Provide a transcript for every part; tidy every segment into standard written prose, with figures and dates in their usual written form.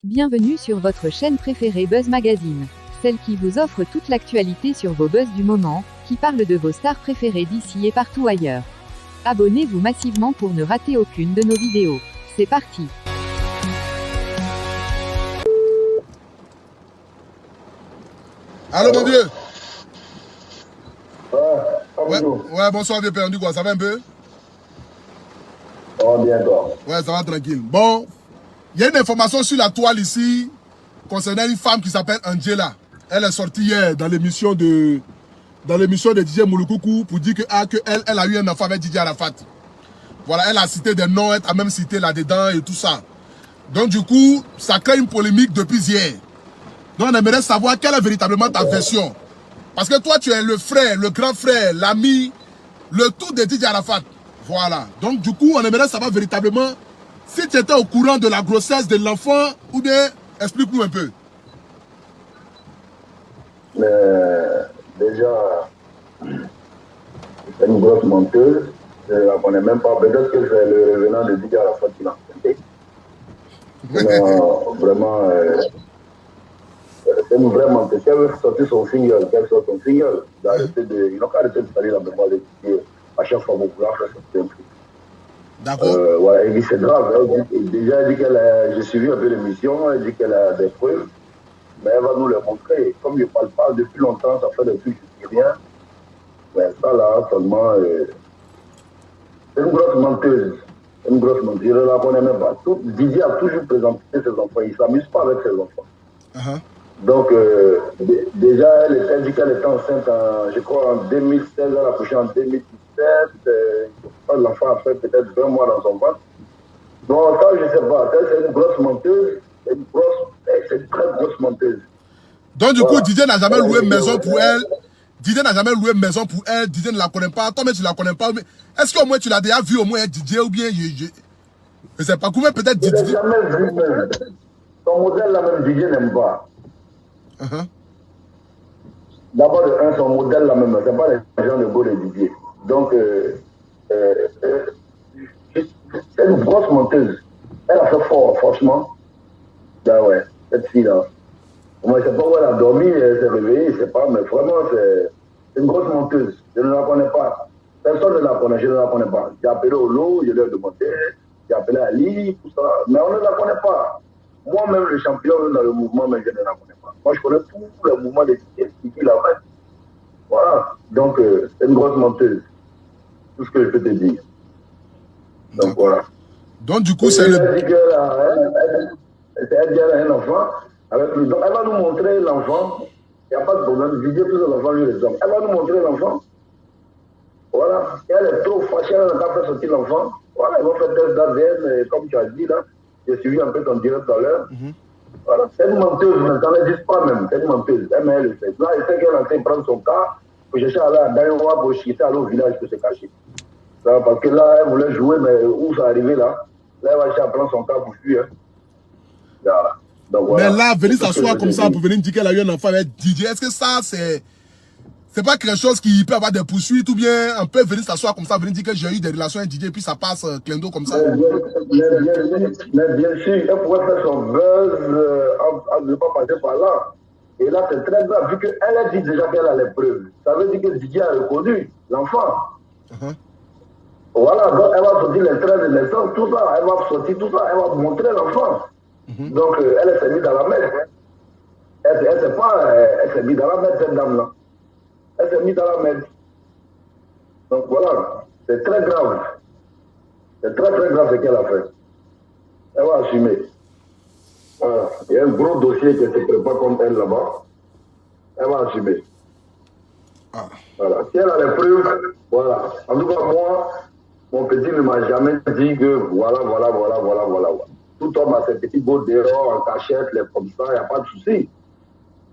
Bienvenue sur votre chaîne préférée Buzz Magazine. Celle qui vous offre toute l'actualité sur vos buzz du moment, qui parle de vos stars préférées d'ici et partout ailleurs. Abonnez-vous massivement pour ne rater aucune de nos vidéos. C'est parti. Allô mon vieux. Ouais, bonsoir vieux perdu quoi, ça va un peu? Ça va bien toi? Ouais, ça va tranquille. Bon, il y a une information sur la toile ici concernant une femme qui s'appelle Angela. Elle est sortie hier dans l'émission de DJ Mouloukoukou pour dire que elle a eu un enfant avec Didier Arafat. Voilà, elle a cité des noms, elle a même cité là-dedans et tout ça. Donc du coup, ça crée une polémique depuis hier. Donc on aimerait savoir quelle est véritablement ta version. Parce que toi, tu es le frère, le grand frère, l'ami, le tout de Didier Arafat. Voilà. Donc du coup, on aimerait savoir véritablement si tu étais au courant de la grossesse de l'enfant ou bien explique-nous un peu. Déjà, c'est une grosse menteuse. Je ne la connais même pas. Peut-être que c'est le revenant de Didier Arafat qui l'a fait. Vraiment, c'est une vraie menteuse. Si elle veut sortir son single, qu'elle sort son single. Ils n'ont qu'à arrêter de salir la mémoire de Didier. À chaque fois, mon courage, c'est un truc. D'accord. Voilà, elle dit c'est grave. Déjà, elle dit j'ai suivi un peu l'émission, elle dit qu'elle a des preuves, mais elle va nous les montrer. Comme je ne parle pas depuis longtemps, ça fait depuis que je ne dis rien. Mais ça là, seulement, c'est une grosse menteuse. Une grosse menteuse. Je ne la connais même pas. Didier a toujours présenté ses enfants. Il ne s'amuse pas avec ses enfants. Donc, déjà, elle dit qu'elle était enceinte, je crois, en 2016, elle a accouché en 2017. L'enfant a fait peut-être 20 mois dans son ventre. Donc, ça, je ne sais pas. C'est une grosse menteuse. C'est une très grosse menteuse. Donc, du coup, Didier n'a jamais loué une maison pour elle. Didier n'a jamais loué une maison pour elle. Didier ne la connaît pas. Toi-même, tu ne la connais pas. Est-ce qu'au moins, tu l'as déjà vu au moins Didier ou bien je ne sais pas. Combien peut-être Didier? Je ne l'ai jamais vu même. Son modèle, là même, Didier n'aime pas. D'abord, son modèle, là même, ce n'est pas les gens de beau de Didier. Donc, c'est une grosse menteuse. Elle a fait fort, franchement. Ben ouais, cette fille-là. Moi, je ne sais pas où elle a dormi, elle s'est réveillée, je ne sais pas, mais vraiment, c'est une grosse menteuse. Je ne la connais pas. Personne ne la connaît, je ne la connais pas. J'ai appelé Olo, je lui ai demandé, j'ai appelé Ali, tout ça, mais on ne la connaît pas. Moi-même, le champion dans le mouvement, mais je ne la connais pas. Moi, je connais tout le mouvement des qui la mettent. Voilà. Donc, c'est une grosse menteuse. Tout ce que je peux te dire. Donc, voilà. Donc, du coup, c'est le... Elle dit qu'elle a un enfant. Donc, elle va nous montrer l'enfant. Il n'y a pas de problème. Didier, tous les enfants, lui, les hommes. Elle va nous montrer l'enfant. Voilà. Et elle est trop fâchée. Elle n'a pas fait sortir l'enfant. Voilà. Ils vont faire test d'ADN, comme tu as dit, là. J'ai suivi un peu ton direct tout à l'heure. Voilà. C'est une menteuse, mais ça ne dit pas même. C'est une menteuse. Elle, elle le fait. Là, elle sait qu'elle est en train de prendre son cas pour chercher à aller à Daïwa pour chercher à aller au village pour se cacher. Ça, parce que là, elle voulait jouer, mais où ça arrivé là? Là, elle va chercher à prendre son cas pour fuir. Voilà. Donc, voilà. Mais là, venir s'asseoir comme ça pour venir dire qu'elle a eu un enfant avec Didier, est-ce que ça, c'est pas quelque chose qui peut avoir des poursuites ou bien on peut venir s'asseoir comme ça, venir dire que j'ai eu des relations avec Didier et puis ça passe clin d'eau comme ça? Mais bien sûr, elle pourrait faire son buzz, ne pas passer par là. Et là, c'est très grave, vu qu'elle a dit déjà qu'elle a les preuves. Ça veut dire que Didier a reconnu l'enfant. Voilà, donc elle va sortir les traits de naissance, tout ça, elle va sortir tout ça, elle va montrer l'enfant. Donc, elle s'est mise dans la mer. Elle s'est mise dans la mer, cette dame-là. Elle s'est mise dans la mer. Donc, voilà, c'est très grave. C'est très, très grave ce qu'elle a fait. Elle va assumer. Voilà. Il y a un gros dossier qui se prépare contre elle là-bas. Elle va assumer. Voilà. Si elle a les preuves, voilà. En tout cas, moi, mon petit ne m'a jamais dit que voilà. Tout homme a ses petits bouts d'erreur en cachette, les comme ça, il n'y a pas de souci.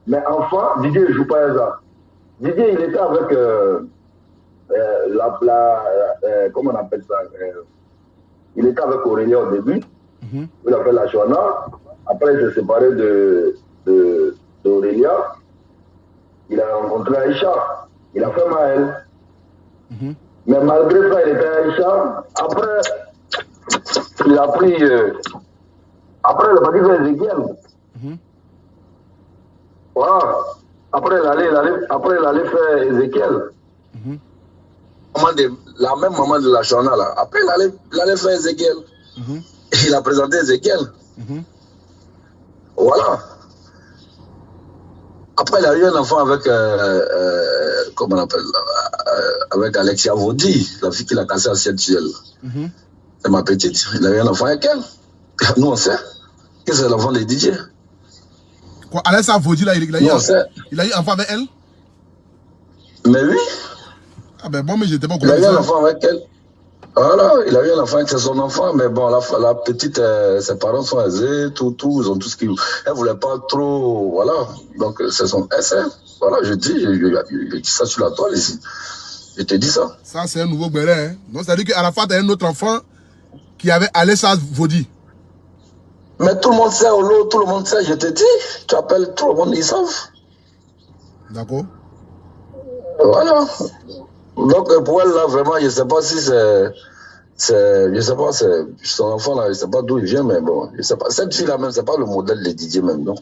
Mais enfant, Didier ne joue pas ça. Didier, il était avec comment on appelle ça il était avec Aurélia au début. Il a fait la Joana. Après, il s'est séparé d'Aurélia. Il a rencontré Aïcha. Il a fait Maël. Mais malgré ça, il était Aïcha. Après, il a pris Après, elle est partie vers Ezekiel. Voilà. Après, elle allait faire Ezekiel. La même maman de la Chana, là. Après, elle allait faire Ezekiel. Il a présenté Ezekiel. Voilà. Après, il a eu un enfant avec, comment on appelle, avec Alexia Vodi, la fille qui l'a cassé à Ciel. C'est ma petite. Il a eu un enfant avec elle. Nous, on sait que c'est l'enfant de Didier. Quoi, Alexia Vodi, là, il a eu un enfant avec elle? Mais oui. Ah ben bon, mais j'étais pas au Il courant. a eu un enfant avec elle. Voilà, il a eu un enfant avec son enfant, mais bon, la petite, ses parents sont aisés, ils ont tout ce qu'ils... Elle voulait pas trop, voilà, donc c'est son essai. Voilà, je dis ça sur la toile ici. Je te dis ça. Ça, c'est un nouveau béret, hein. Donc, ça veut dire qu'à la fin, tu as un autre enfant qui avait Alexia Vodi. Mais tout le monde sait, Olo, tout le monde sait, je te dis. Tu appelles tout le monde, ils savent. D'accord. Voilà. Donc, pour elle, là, vraiment, je ne sais pas si je sais pas, c'est son enfant, là, je ne sais pas d'où il vient, mais bon, je sais pas. Cette fille-là, même, c'est pas le modèle de Didier, même. Donc,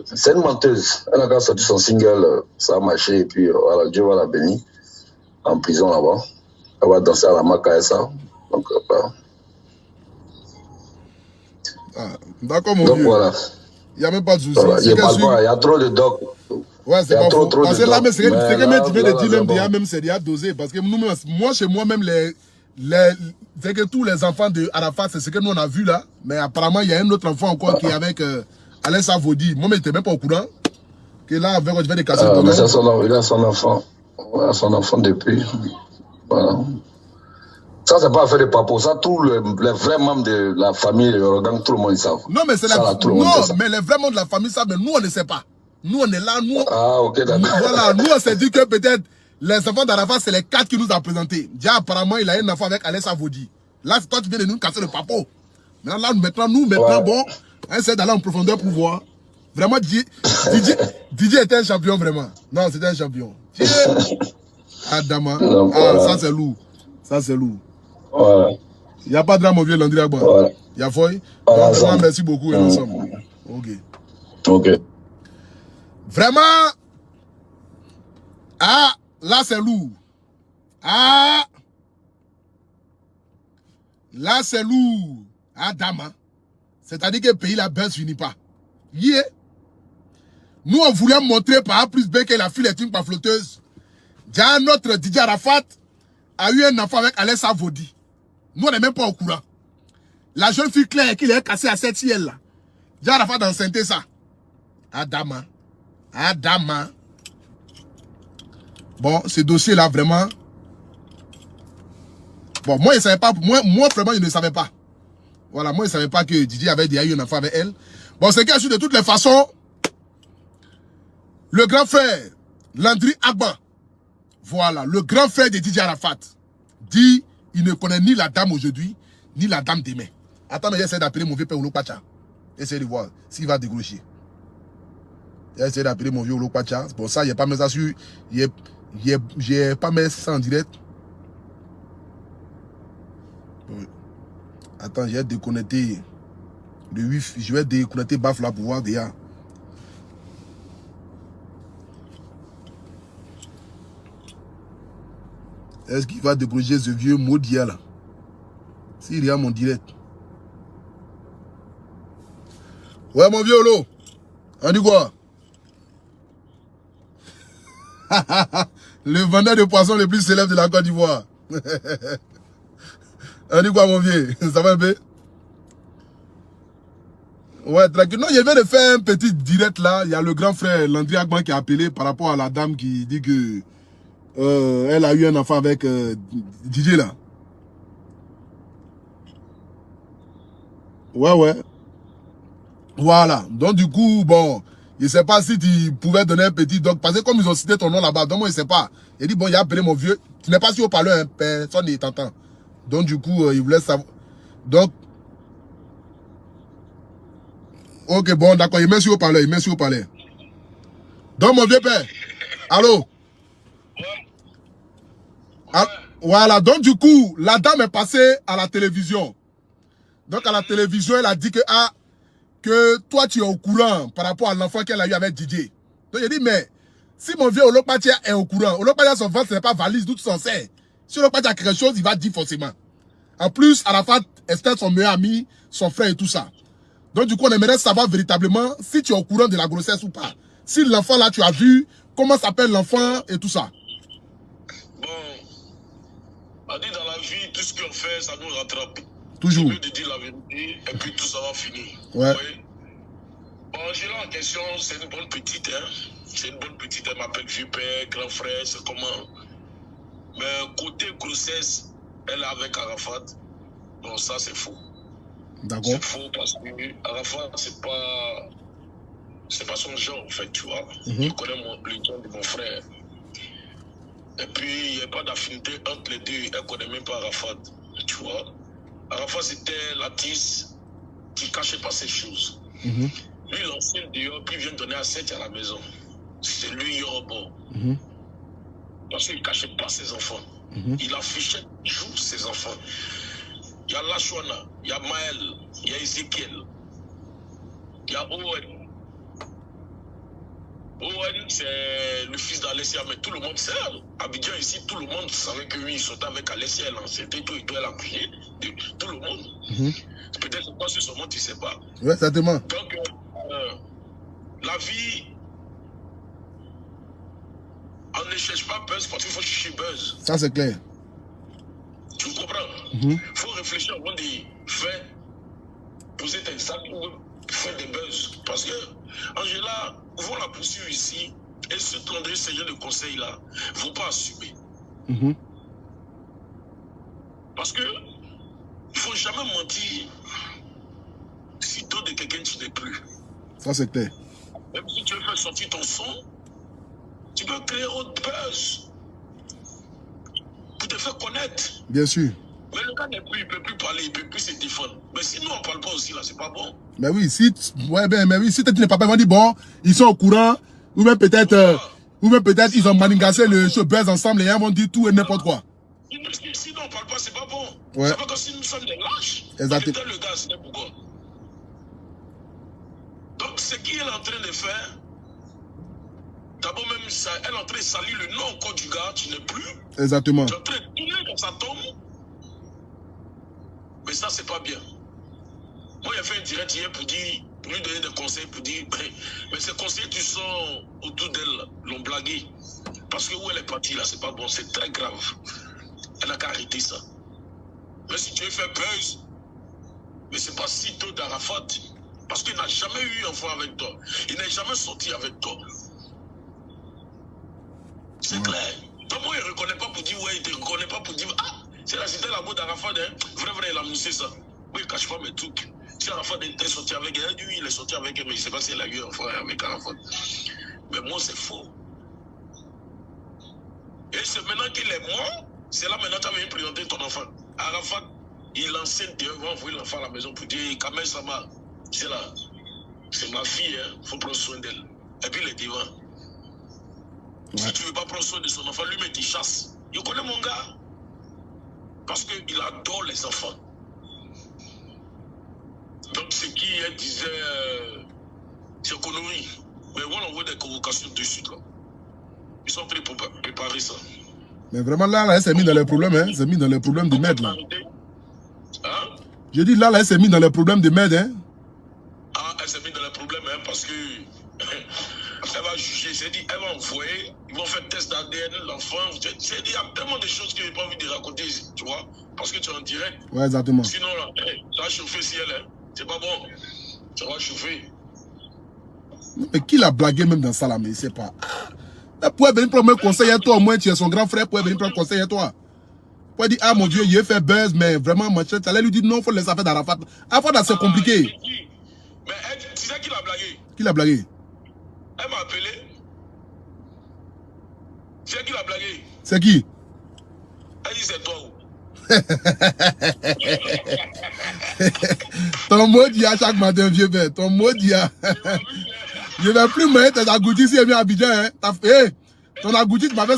c'est une menteuse. Elle a quand sorti son single, ça a marché, et puis, voilà, Dieu va la bénir, en prison, là-bas. Elle va danser à la Maca et ça. Donc, voilà. Ah, d'accord, mon donc vieux. Voilà. Il n'y a même pas de souci. Voilà. Il y a trop de docs. Ouais, c'est pas faux. Parce que là, mais c'est que tu viens de dire, même, bon. même c'est déjà dosé. Parce que nous, moi, chez moi, même, c'est que tous les enfants de Arafat, c'est ce que nous, on a vu là. Mais apparemment, il y a un autre enfant encore qui est avec Alexia Vodi. Moi, mais je n'étais même pas au courant. Que là, avec, je vais décasser le mais il a son enfant. Ouais, son enfant depuis. Voilà. Ça, c'est pas affaire de papo. Ça, tous les vrais membres de la famille, le gang, tout le monde, ils savent. Non, mais c'est mais les vrais membres de la famille savent, mais nous, on ne sait pas. Nous, on est là, nous. Ah, ok, d'accord. Voilà, nous, on s'est dit que peut-être les enfants d'Arafat, c'est les 4 qui nous ont présentés. Déjà, apparemment, il a un enfant avec Alexia Vodi. Là, toi, tu viens de nous casser le papo. Maintenant, Ouais. bon, on essaie d'aller en profondeur pour voir. Vraiment, Didier était un champion, vraiment. Non, c'était un champion. Adama. Ça, c'est lourd. Ça, c'est lourd. Voilà. Il n'y a pas de drame, mon vieux Landry Agba. Voilà. Il y a Foy. Voilà, Donc, vraiment, merci beaucoup et ensemble. Ok. Ok. Vraiment. Ah, là, c'est lourd. Ah. Là, c'est lourd. Ah, Dama. C'est-à-dire que le pays, la baisse finit pas. Yeah. Nous, on voulait montrer par A plus B que la fille est une pafloteuse. Déjà, notre Didier Arafat a eu un enfant avec Alexia Vodi. Nous, on n'est même pas au courant. La jeune fille Claire qui l'a cassée à cette ciel là. Didier Arafat d'enceinte ça. Adama. Adama. Bon, ce dossier-là, vraiment. Bon, moi, je ne savais pas. Moi, vraiment, je ne savais pas. Voilà, moi, je ne savais pas que Didier avait déjà eu un enfant avec elle. Bon, c'est qu'elle, de toutes les façons, le grand frère, Landry Agba, voilà, le grand frère de Didier Arafat, dit il ne connaît ni la dame aujourd'hui, ni la dame demain. Attends, j'essaie d'appeler mon vieux père Olopacha. Essayez de voir s'il va dégrocher. J'essaie d'appeler mon vieux Olopacha. Bon, ça, il n'y a pas mis ça sur. J'ai pas mis ça en direct. Bon. Attends, j'ai déconnecté le Wi-Fi. Je vais déconnecter Bafla pour voir déjà. Est-ce qu'il va décrocher ce vieux maudit là? S'il y a mon direct. Ouais, mon vieux Olo. On dit quoi? Le vendeur de poissons le plus célèbre de la Côte d'Ivoire. On dit quoi, mon vieux? Ça va un peu? Ouais, tranquille. Non, je viens de faire un petit direct là. Il y a le grand frère Landry Agban qui a appelé par rapport à la dame qui dit que elle a eu un enfant avec Didier là. Ouais. Voilà. Donc du coup, bon, je ne sais pas si tu pouvais donner un petit doc. Parce que comme ils ont cité ton nom là-bas, donc moi je ne sais pas. Il dit, bon, il a appelé mon vieux. Tu n'es pas sur haut-parleur, hein, personne ne t'entend. Donc du coup, il voulait savoir. Donc, ok, bon, d'accord, il met sur haut-parleur, Donc mon vieux père, allô? Ah, voilà, donc du coup, la dame est passée à la télévision. Donc à la télévision, elle a dit que toi tu es au courant par rapport à l'enfant qu'elle a eu avec Didier. Donc j'ai dit, mais si mon vieux Olopatia est au courant, Olopatia son ventre, ce n'est pas valise d'où tu s'en sais. Si Olopatia a quelque chose, il va dire forcément. En plus, Arafat, Estelle, son meilleur ami, son frère et tout ça. Donc du coup, on aimerait savoir véritablement si tu es au courant de la grossesse ou pas. Si l'enfant là, tu as vu, comment s'appelle l'enfant et tout ça. Bon, on dit dans la vie, tout ce qu'on fait, ça nous rattrape. Toujours. C'est mieux de dire la vérité et puis tout ça va finir. Ouais. Oui. Bon, Angela en question, c'est une bonne petite, hein. C'est une bonne petite, elle m'appelle vieux père, grand frère, c'est comment. Mais côté grossesse, elle est avec Arafat. Non, ça c'est faux. D'accord. C'est faux parce que Arafat, c'est pas son genre en fait, tu vois. Il connaît le genre de mon frère. Et puis, il n'y a pas d'affinité entre les deux. Elle ne connaît même pas Arafat, tu vois. Arafat, c'était l'artiste qui ne cachait pas ses choses. Lui, l'ancien dehors, puis il vient donner à 7 à la maison. C'est lui, Yorobo. Parce qu'il ne cachait pas ses enfants. Il affichait toujours ses enfants. Il y a Lashwana, il y a Maël, il y a Ezekiel, il y a Owen. Owen, c'est le fils d'Alessia, mais tout le monde sait. Abidjan, ici, tout le monde savait que lui, il sautait avec Alessia. C'était tout, il doit l'appuyer. Tout le monde. Peut-être pas sur son monde, tu ne sais pas. Oui, certainement. Donc, la vie, on ne cherche pas buzz parce qu'il faut chercher buzz. Ça, c'est clair. Tu comprends? Il faut réfléchir avant de faire, poser tes sacs ou faire des buzz. Parce que Angela, vont la poursuivre ici et se tendre ces gens de conseils-là ne vont pas assumer. Parce que il ne faut jamais mentir si tôt de quelqu'un tu n'es plus. Ça, c'est clair. Même si tu veux faire sortir ton son, tu peux créer autre buzz pour te faire connaître. Bien sûr. Mais le gars n'est plus, il ne peut plus parler, il ne peut plus se défendre. Mais si nous, on ne parle pas aussi, là, c'est pas bon. Mais oui, si tu n'es pas pas dit, bon, ils sont au courant, ou même peut-être ils ont maningassé le show buzz ensemble et ils vont dire tout et n'importe quoi. Si nous, on ne parle pas, c'est pas bon. Ouais. C'est pas comme si nous sommes des lâches. Exactement. Le gars, c'est pourquoi. Donc, ce qu'il est en train de faire, d'abord même, elle est en train de salir le nom encore du gars, tu n'es plus. Exactement. Tu es en train de tourner dans sa tombe. Mais ça, c'est pas bien. Moi, j'ai fait un direct hier pour lui donner des conseils, pour dire, mais ces conseils qui sont autour d'elle l'ont blagué. Parce que où elle est partie, là, c'est pas bon, c'est très grave. Elle n'a qu'à arrêter ça. Mais si tu veux faire buzz, mais c'est pas si tôt d'Arafat. Parce qu'il n'a jamais eu enfant avec toi. Il n'est jamais sorti avec toi. C'est clair. Donc moi, il ne reconnaît pas pour dire, ouais, il ne te reconnaît pas pour dire, ah, c'est la cité là-bas d'Arafat, hein. Vrai, il a moussé ça. Moi, il ne cache pas mes trucs. Si Arafat était sorti avec elle, lui, il est sorti avec elle, mais je ne sais pas si elle a eu un enfant avec Arafat. Mais moi, c'est faux. Et c'est maintenant qu'il est mort, c'est là maintenant que tu as présenter ton enfant. Arafat, il enseigne Dieu, va envoyer l'enfant à la maison pour dire, Kamel Sama, c'est là, c'est ma fille, il faut prendre soin d'elle. Et puis il est devant. Ouais. Si tu ne veux pas prendre soin de son enfant, lui-même, il chasse. Je connais mon gars. Parce qu'il adore les enfants. Donc, ce qui disait, c'est connerie. Mais voilà, on voit des convocations de suite, là. Ils sont prêts pour préparer ça. Mais vraiment, là, elle s'est mis dans les problèmes, hein. Elle s'est mis dans les problèmes de merde, là. Hein? Je dis, là, elle s'est mis dans les problèmes de merde, hein. Ah, elle s'est mis dans les problèmes, hein, parce que elle va juger, c'est dit, elle va envoyer, ils vont faire test d'ADN, l'enfant, c'est dit, il y a tellement de choses que je n'ai pas envie de raconter, tu vois, parce que tu es en direct. Ouais, exactement. Sinon, là, ça va chauffer si elle est, c'est pas bon, ça va chauffer. Mais qui l'a blagué même dans ça, là, mais il ne sait pas. Elle pourrait venir prendre un conseil à toi, au moins tu es son grand frère, pourrait venir prendre conseil à toi. Pourrait dire, ah mon Dieu, il a fait buzz, mais vraiment, machin, tu allais lui dire non, il faut laisser affaire d'Arafat. Arafat, c'est compliqué. Mais tu sais qui l'a blagué? Qui l'a blagué? Elle m'a appelé. Tu sais qui l'a blagué? C'est qui? Elle dit c'est toi. Ton mot dit à chaque matin, vieux père. Ton mot dit à... Je ne vais plus mettre tes agoutis si elle vient à Abidjan. Hein. Hey, ton agouti, tu m'avais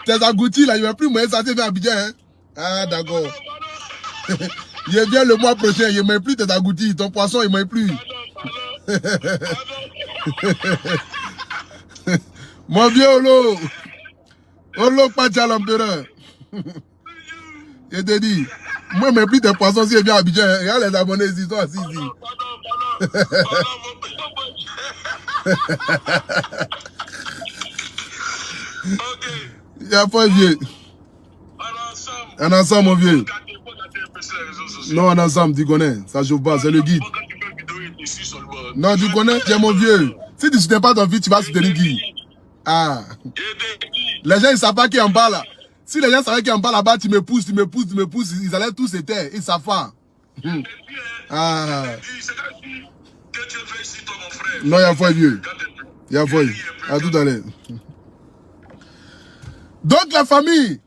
tes agoutis là, je ne vais plus mettre ça si elle vient à Abidjan. Hein. Ah, d'accord. Je viens le mois prochain, il ne m'a plus de Dagouti. Ton poisson, il ne m'a plus. Mon vieux Olo. Olo Pacha l'empereur. Je te dis, moi, je ne mets plus de poissons si je viens à Abidjan. Regarde les abonnés ici, ils sont assis ici. Il n'y a pas vieux. On ensemble, mon vieux. Non, on ensemble, tu connais. Ça chauffe pas, c'est le guide. Non, tu connais, tu es mon vieux. Si tu ne soutiens pas ton fils, tu vas soutenir qui? Ah. Les gens, ils ne savent pas qui est en bas là. Si les gens savaient qui est en bas là-bas, tu me pousses, ils allaient tous se taire. Ils savent pas. Ah. Non, il y a foi vieux. Il y a foi. À tout à l'heure. Donc la famille,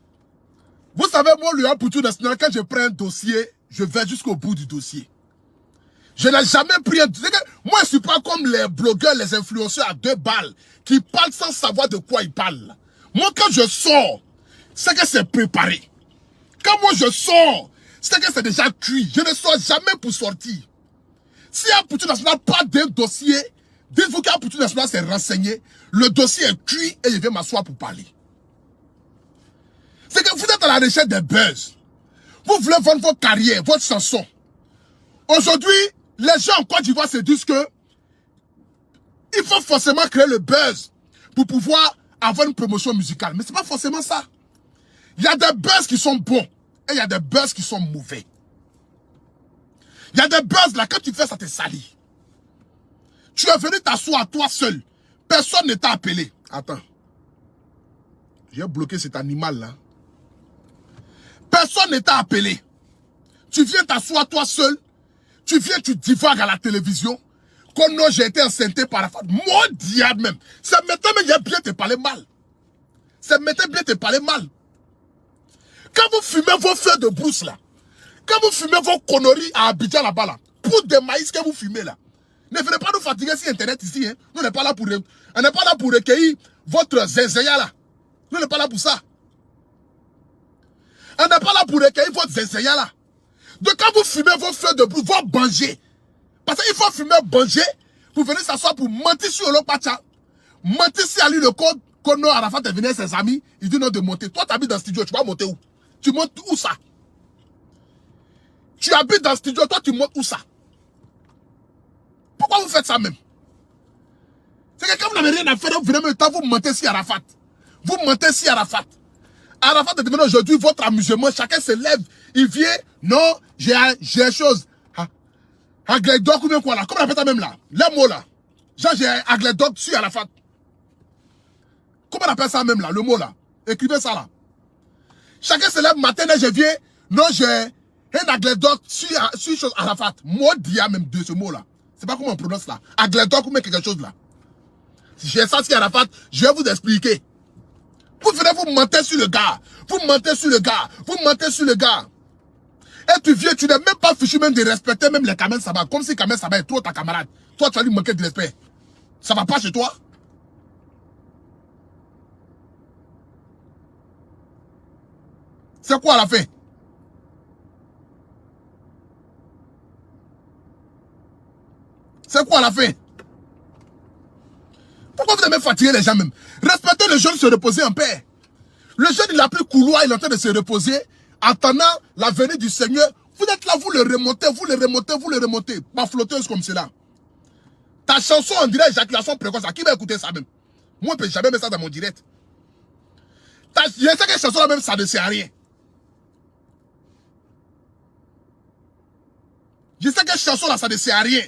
vous savez, moi, le Apoutou National, quand je prends un dossier, je vais jusqu'au bout du dossier. Je n'ai jamais pris un dossier. Moi, je ne suis pas comme les blogueurs, les influenceurs à 2 balles, qui parlent sans savoir de quoi ils parlent. Moi, quand je sors, c'est que c'est préparé. Quand moi je sors, c'est que c'est déjà cuit. Je ne sors jamais pour sortir. Si Apoutou National parle d'un dossier, dites-vous qu'Apoutou National s'est renseigné, le dossier est cuit et je vais m'asseoir pour parler. C'est que vous êtes à la recherche des buzz. Vous voulez vendre votre carrière, votre chanson. Aujourd'hui, les gens en Côte d'Ivoire se disent que il faut forcément créer le buzz pour pouvoir avoir une promotion musicale. Mais ce n'est pas forcément ça. Il y a des buzz qui sont bons et il y a des buzz qui sont mauvais. Il y a des buzz là, quand tu fais ça te salit. Tu es venu t'asseoir toi seul. Personne ne t'a appelé. Attends. J'ai bloqué cet animal là. Personne ne t'a appelé. Tu viens t'asseoir toi seul. Tu viens, tu divagues à la télévision. Comme non, j'ai été enceinté par la femme. Moi, diable même. Ça m'était bien te parler mal. Ça m'était bien te parler mal. Quand vous fumez vos feux de brousse là, quand vous fumez vos conneries à Abidjan là-bas là, pour des maïs que vous fumez là, ne venez pas nous fatiguer sur Internet ici. Hein. Nous n'est pas là pour recueillir votre zinzaya là. Nous n'est pas là pour ça. On n'est pas là pour recueillir votre zinzaya là. Donc quand vous fumez vos feux de brousse, vos bangers, parce qu'il faut fumer banger, vous venez s'asseoir pour mentir sur le Pacha, mentir sur lui le code, quand non, Arafat est venu avec ses amis, il dit non de monter. Toi, tu habites dans le studio, tu vas monter où? Tu montes où ça? Tu habites dans le studio, toi, tu montes où ça? Pourquoi vous faites ça même? C'est que quand vous n'avez rien à faire, vous venez me temps, vous mentez sur Arafat. Vous mentez sur Arafat. Arafat est devenu aujourd'hui votre amusement. Chacun se lève, il vient, non, j'ai une chose. Agledok ou bien quoi là? Comment on appelle ça même là? Les mots là. Genre j'ai Agledok sur Arafat. Comment on appelle ça même là? Le mot là. Écrivez ça là. Chacun se lève matin et je viens. Non, j'ai un Agledok sur chose Arafat. Moi, dia même de ce mot là. C'est pas comment on prononce là. Agledok ou bien quelque chose là. Si j'ai ça sur Arafat, je vais vous expliquer. Vous venez vous mentir sur le gars. Vous mentez sur le gars. Vous mentez sur le gars. Et tu viens, tu n'es même pas fichu même de respecter même les Kamel Saba. Comme si Kamel Saba est trop ta camarade. Toi, tu vas lui manquer de respect. Ça va pas chez toi? C'est quoi à la fin? C'est quoi à la fin? Pourquoi vous aimez fatiguer les gens même? Respectez le jeune se reposer en paix. Le jeune, il a pris couloir, il est en train de se reposer. Attendant la venue du Seigneur, vous êtes là, vous le remontez, vous le remontez, vous le remontez. Pas flotteuse comme cela. Ta chanson, on dirait éjaculation précoce. Qui va écouter ça même? Moi, je ne peux jamais mettre ça dans mon direct. Je sais que cette chanson-là même, ça ne sert à rien. Je sais que cette chanson-là, ça ne sert à rien.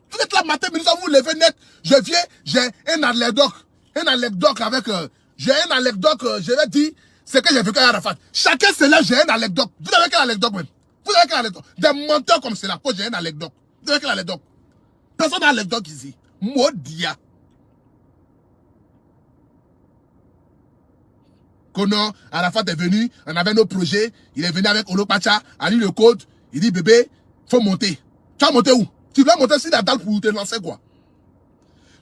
Vous êtes là, matin, minuit, vous levez net. Je viens, j'ai un anecdote. Un anecdote avec... j'ai un anecdote, je vais dire, c'est que j'ai vécu à Arafat. Chacun se lève, j'ai un anecdote. Vous avez quelle anecdote même? Vous avez quelle anecdote? Des menteurs comme cela, j'ai un anecdote. Vous avez quelle anecdote? Personne n'a anecdote ici. Maudia. Quand Arafat est venu, on avait nos projets, il est venu avec Olo Pacha, a lu le code, il dit bébé, faut monter. Tu vas monter où? Tu voulais monter sur la dalle pour te lancer quoi?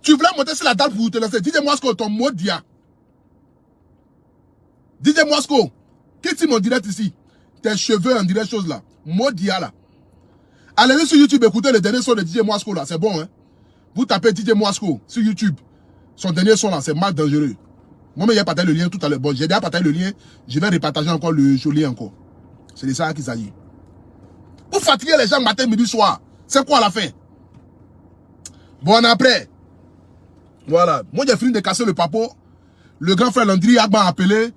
Tu voulais monter sur la dalle pour te lancer. Dis-moi ce que ton mot dia. Dis-moi ce que. Qui dit mon direct ici? tes cheveux, on dirait chose là. Modia là. Allez sur YouTube, écoutez le dernier son de DJ Moasco là, c'est bon, hein. Vous tapez DJ Moasco sur YouTube. Son dernier son là, c'est mal dangereux. Moi, j'ai partagé le lien tout à l'heure. Bon, j'ai déjà partagé le lien. Je vais repartager encore le joli encore. C'est de ça qu'il s'agit. Vous fatiguez les gens matin, midi, soir. C'est quoi la fin? Bon, après. Voilà. Moi, j'ai fini de casser le papo. Le grand frère Landry Agba a appelé.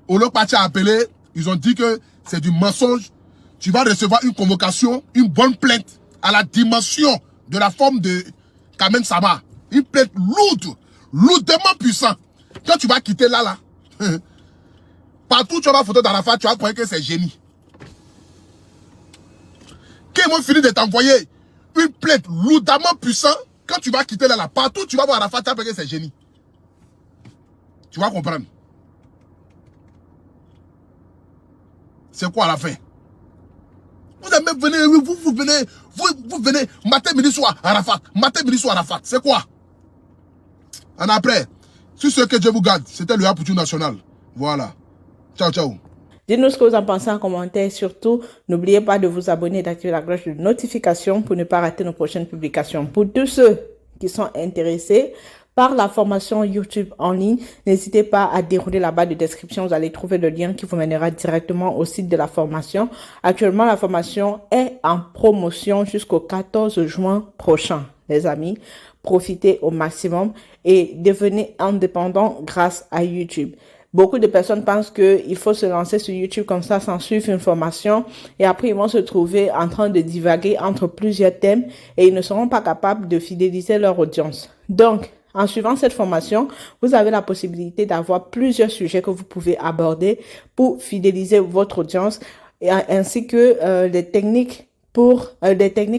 Olo Pacha a appelé. Ils ont dit que c'est du mensonge. Tu vas recevoir une convocation, une bonne plainte à la dimension de la forme de Kamen Sama. Une plainte lourde, lourdement puissante. Quand tu vas quitter là, partout tu vas photo d'Arafat, tu vas croire que c'est génie. Quand ils vont finir de t'envoyer une plainte lourdement puissante, quand tu vas quitter là, partout tu vas voir Arafat, tu vas croire que c'est génie. Tu vas comprendre. C'est quoi à la fin? Vous venez, matin, midi, soir, Arafat. Matin, midi, soir, Arafat. C'est quoi? En après, sur ce que Dieu vous garde, c'était le Apoutou National. Voilà. Ciao, ciao. Dites-nous ce que vous en pensez en commentaire. Surtout, n'oubliez pas de vous abonner et d'activer la cloche de notification pour ne pas rater nos prochaines publications. Pour tous ceux qui sont intéressés par la formation YouTube en ligne, n'hésitez pas à dérouler la barre de description. Vous allez trouver le lien qui vous mènera directement au site de la formation. Actuellement, la formation est en promotion jusqu'au 14 juin prochain. Les amis, profitez au maximum et devenez indépendant grâce à YouTube. Beaucoup de personnes pensent qu'il faut se lancer sur YouTube comme ça sans suivre une formation et après ils vont se trouver en train de divaguer entre plusieurs thèmes et ils ne seront pas capables de fidéliser leur audience. Donc, en suivant cette formation, vous avez la possibilité d'avoir plusieurs sujets que vous pouvez aborder pour fidéliser votre audience ainsi que des techniques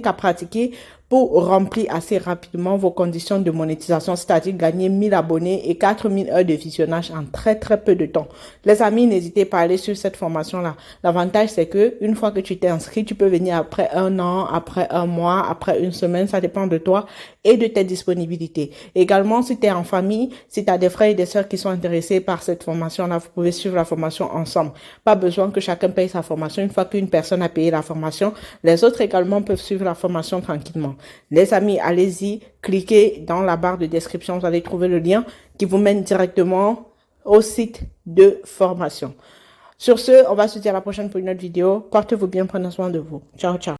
à pratiquer pour remplir assez rapidement vos conditions de monétisation, c'est-à-dire gagner 1000 abonnés et 4000 heures de visionnage en très peu de temps. Les amis, n'hésitez pas à aller sur cette formation-là. L'avantage, c'est que une fois que tu t'es inscrit, tu peux venir après 1 an, après 1 mois, après 1 semaine, ça dépend de toi et de tes disponibilités. Également, si tu es en famille, si tu as des frères et des sœurs qui sont intéressés par cette formation-là, vous pouvez suivre la formation ensemble. Pas besoin que chacun paye sa formation. Une fois qu'une personne a payé la formation, les autres également peuvent suivre la formation tranquillement. Les amis, allez-y, cliquez dans la barre de description, vous allez trouver le lien qui vous mène directement au site de formation. Sur ce, on va se dire à la prochaine pour une autre vidéo. Portez-vous bien, prenez soin de vous. Ciao, ciao.